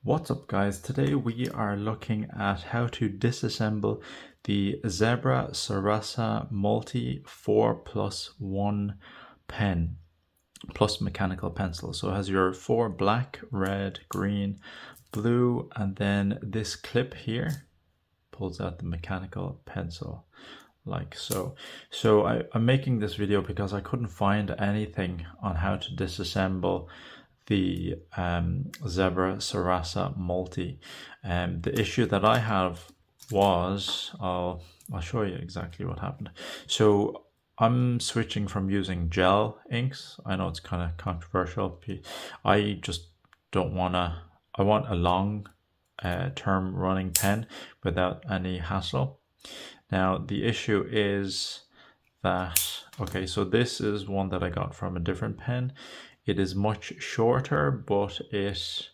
What's up guys, today we are looking at how to disassemble the Zebra Sarasa Multi 4+1 pen plus mechanical pencil. So it has your 4 black, red, green, blue, and then this clip here pulls out the mechanical pencil like so. I'm making this video because I couldn't find anything on how to disassemble the Zebra Sarasa Multi. The issue that I have was, I'll show you exactly what happened. So I'm switching from using gel inks. I know it's kind of controversial. I just don't want to, I want a long term running pen without any hassle. Now the issue is that, okay, so this is one that I got from a different pen. It is much shorter, but the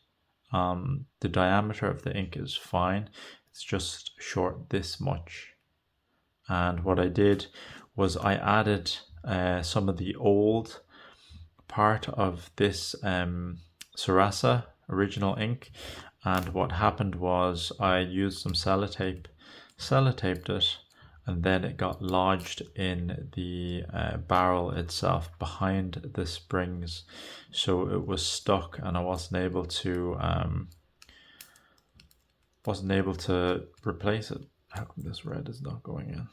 diameter of the ink is fine. It's just short this much. And what I did was I added some of the old part of this Sarasa original ink. And what happened was I used some sellotaped it, and then it got lodged in the barrel itself behind the springs, so it was stuck and I wasn't able to replace it. How come this red is not going in?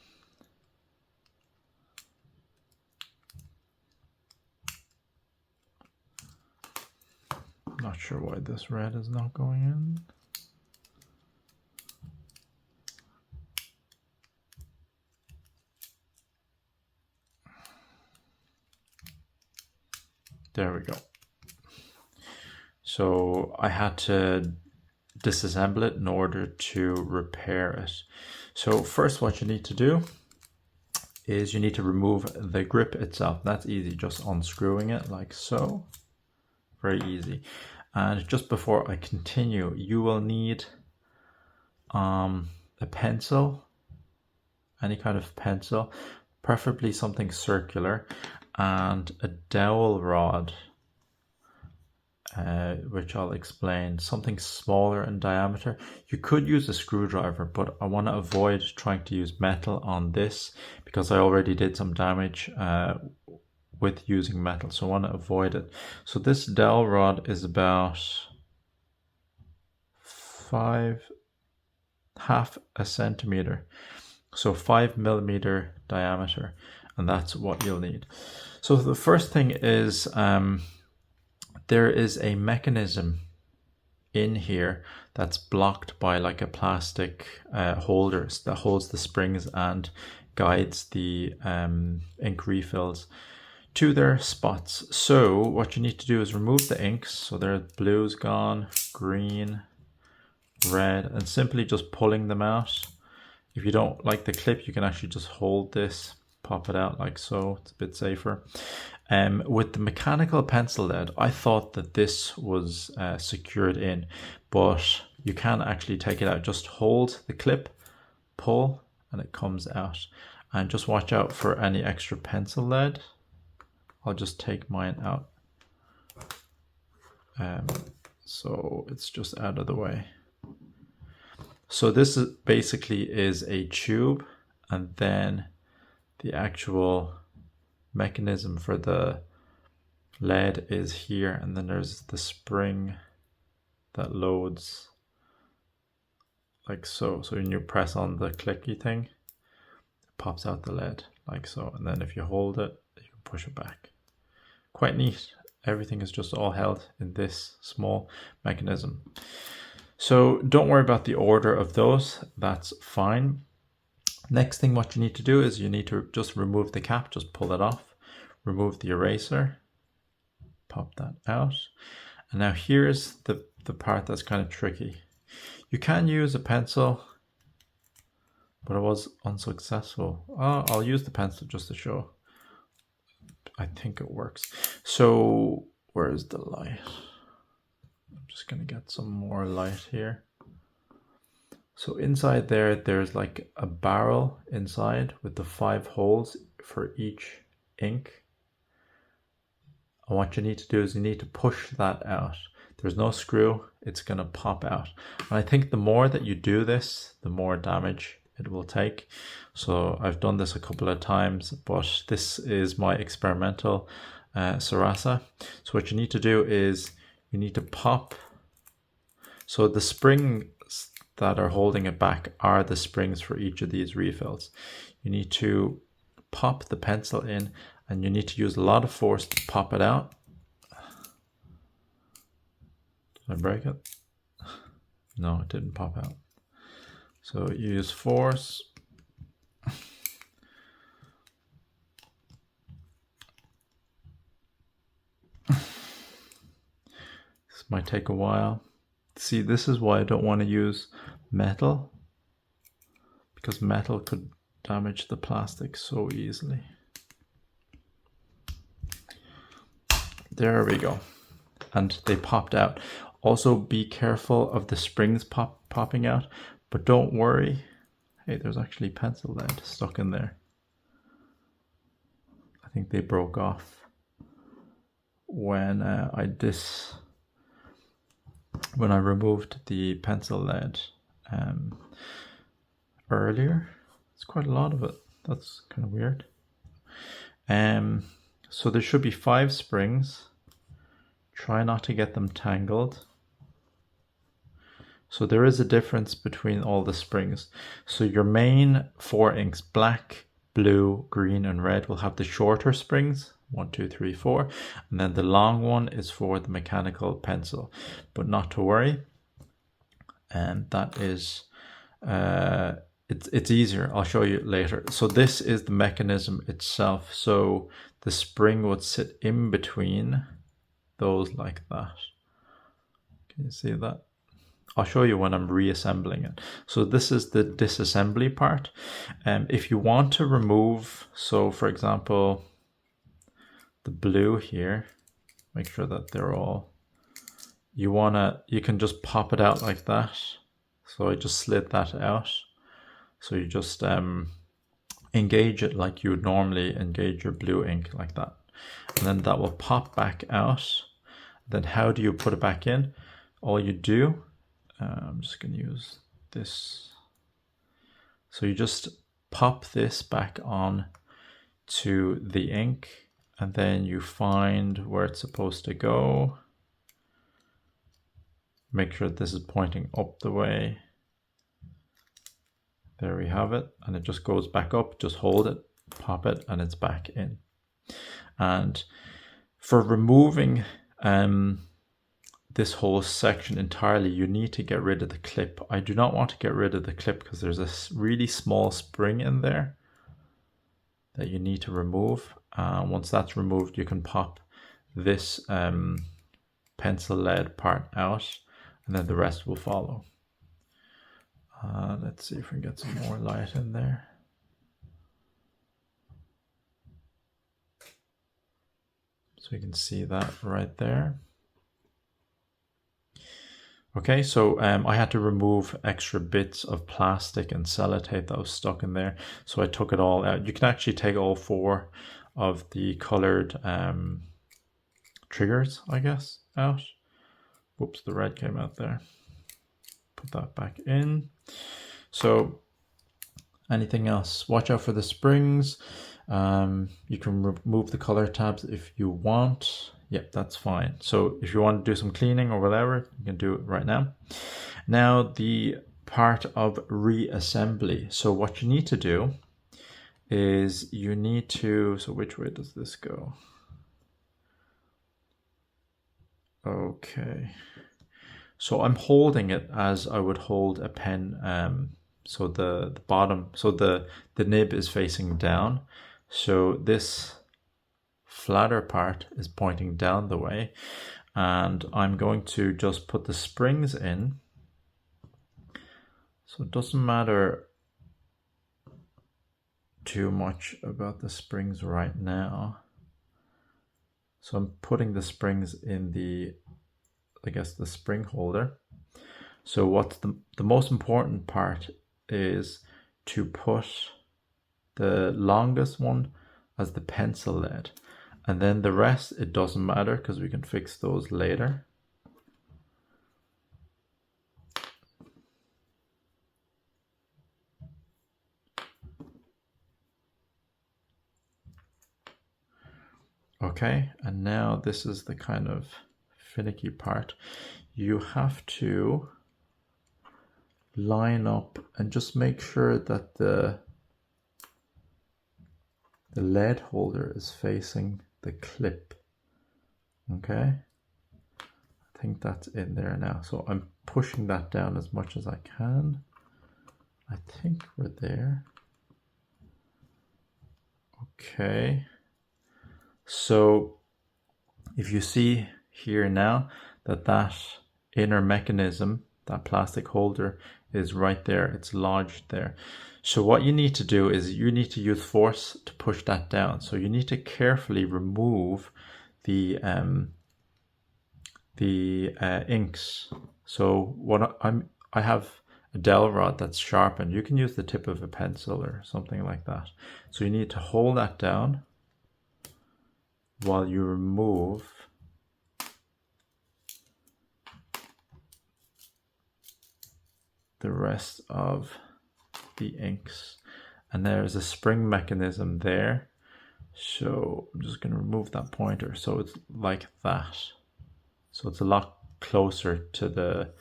I'm not sure why this red is not going in. There we go. So I had to disassemble it in order to repair it. So first what you need to do is you need to remove the grip itself. That's easy, just unscrewing it like so. Very easy. And just before I continue, you will need a pencil, any kind of pencil, preferably something circular, and a dowel rod, which I'll explain, something smaller in diameter. You could use a screwdriver, but I want to avoid trying to use metal on this because I already did some damage with using metal, so I want to avoid it. So this dowel rod is about half a centimeter, so 5 millimeter diameter, and that's what you'll need. So the first thing is there is a mechanism in here that's blocked by like a plastic holder that holds the springs and guides the ink refills to their spots. So what you need to do is remove the inks. So their blue's gone, green, red, and simply just pulling them out. If you don't like the clip, you can actually just hold this, pop it out like so. It's a bit safer. With the mechanical pencil lead, I thought that this was secured in, but you can actually take it out. Just hold the clip, pull, and it comes out. And just watch out for any extra pencil lead. I'll just take mine out. So it's just out of the way. So this is basically a tube, and then the actual mechanism for the lead is here, and then there's the spring that loads like so. So when you press on the clicky thing, it pops out the lead like so, and then if you hold it, you can push it back. Quite neat. Everything is just all held in this small mechanism. So don't worry about the order of those, that's fine. Next thing what you need to do is you need to just remove the cap, just pull it off, remove the eraser, pop that out. And now here's the part that's kind of tricky. You can use a pencil, but I was unsuccessful. I'll use the pencil just to show. I think it works. So where's the light? I'm just gonna get some more light here. So inside there's like a barrel inside with the 5 holes for each ink. And what you need to do is you need to push that out. there's no screw, it's going to pop out. And I think the more that you do this, the more damage it will take. So I've done this a couple of times, but this is my experimental Sarasa. So what you need to do is you need to pop. So the springs that are holding it back are the springs for each of these refills. You need to pop the pencil in, and you need to use a lot of force to pop it out. Did I break it? No, it didn't pop out. So you use force. This might take a while. See, this is why I don't want to use metal, because metal could damage the plastic so easily. There we go. And they popped out. Also be careful of the springs popping out, but don't worry. Hey, there's actually pencil lead stuck in there. I think they broke off when when I removed the pencil lead earlier. It's quite a lot of it. That's kind of weird. So there should be 5 springs. Try not to get them tangled. So there is a difference between all the springs. So your main 4 inks, black, blue, green, and red, will have the shorter springs, 1, 2, 3, 4, and then the long one is for the mechanical pencil. But not to worry, and that is it's easier. I'll show you later. So this is the mechanism itself. So the spring would sit in between those like that. Can you see that? I'll show you when I'm reassembling it. So this is the disassembly part. If you want to remove, so for example, the blue here, make sure that they're all, you can just pop it out like that. So I just slid that out. So you just engage it like you would normally engage your blue ink, like that. And then that will pop back out. Then how do you put it back in? All you do, I'm just going to use this. So you just pop this back on to the ink, and then you find where it's supposed to go. Make sure this is pointing up the way. There we have it, and it just goes back up. Just hold it, pop it, and it's back in. And for removing this whole section entirely, you need to get rid of the clip. I do not want to get rid of the clip because there's a really small spring in there that you need to remove. Once that's removed, you can pop this pencil lead part out, and then the rest will follow. Let's see if we can get some more light in there. So you can see that right there. Okay, so I had to remove extra bits of plastic and sellotape that was stuck in there. So I took it all out. You can actually take all 4 of the colored triggers, I guess, out. Whoops, the red came out there. Put that back in. So anything else? Watch out for the springs. You can remove the color tabs if you want. Yep, that's fine. So if you want to do some cleaning or whatever, you can do it right now. Now the part of reassembly. So what you need to do is you need to, so which way does this go? Okay. So I'm holding it as I would hold a pen. So the bottom, so the nib is facing down. So this flatter part is pointing down the way, and I'm going to just put the springs in. So it doesn't matter too much about the springs right now. So I'm putting the springs in the, I guess, the spring holder. So what's the most important part is to put the longest one as the pencil lead, and then the rest, it doesn't matter because we can fix those later. Okay, and now this is the kind of finicky part. You have to line up and just make sure that the lead holder is facing the clip. Okay, I think that's in there now. So I'm pushing that down as much as I can. I think we're there. Okay, so if you see here now that inner mechanism, that plastic holder, is right there, it's lodged there. So what you need to do is you need to use force to push that down. So you need to carefully remove the inks. So I have a dowel rod that's sharpened. You can use the tip of a pencil or something like that. So you need to hold that down while you remove the rest of the inks. And there's a spring mechanism there. So I'm just going to remove that pointer. So it's like that. So it's a lot closer to the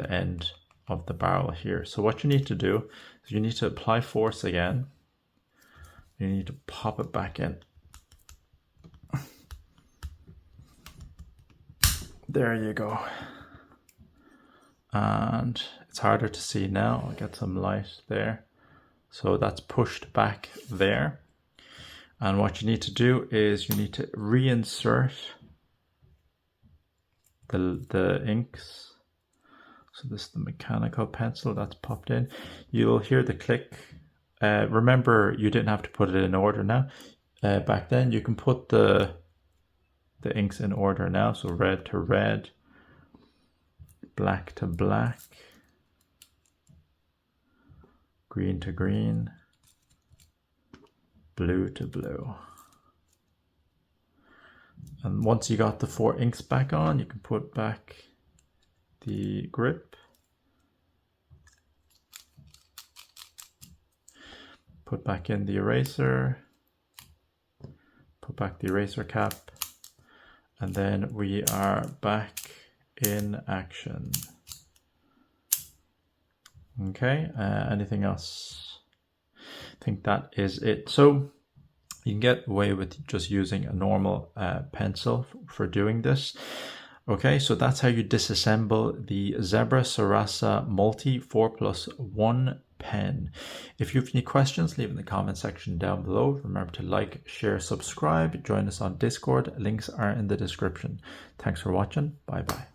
end of the barrel here. So what you need to do is you need to apply force again. You need to pop it back in. There you go. And it's harder to see now. I'll get some light there. So that's pushed back there. And what you need to do is you need to reinsert the inks. So this is the mechanical pencil that's popped in. You'll hear the click. Remember, you didn't have to put it in order now. Back then, you can put the inks in order now. So red to red, black to black, green to green, blue to blue. And once you got the 4 inks back on, you can put back the grip, put back in the eraser, put back the eraser cap, and then we are back in action. Okay, anything else? I think that is it. So you can get away with just using a normal pencil for doing this. Okay, so that's how you disassemble the Zebra Sarasa Multi 4+1 pen. If you have any questions, leave in the comment section down below. Remember to like, share, subscribe, join us on Discord. Links are in the description. Thanks for watching. Bye bye.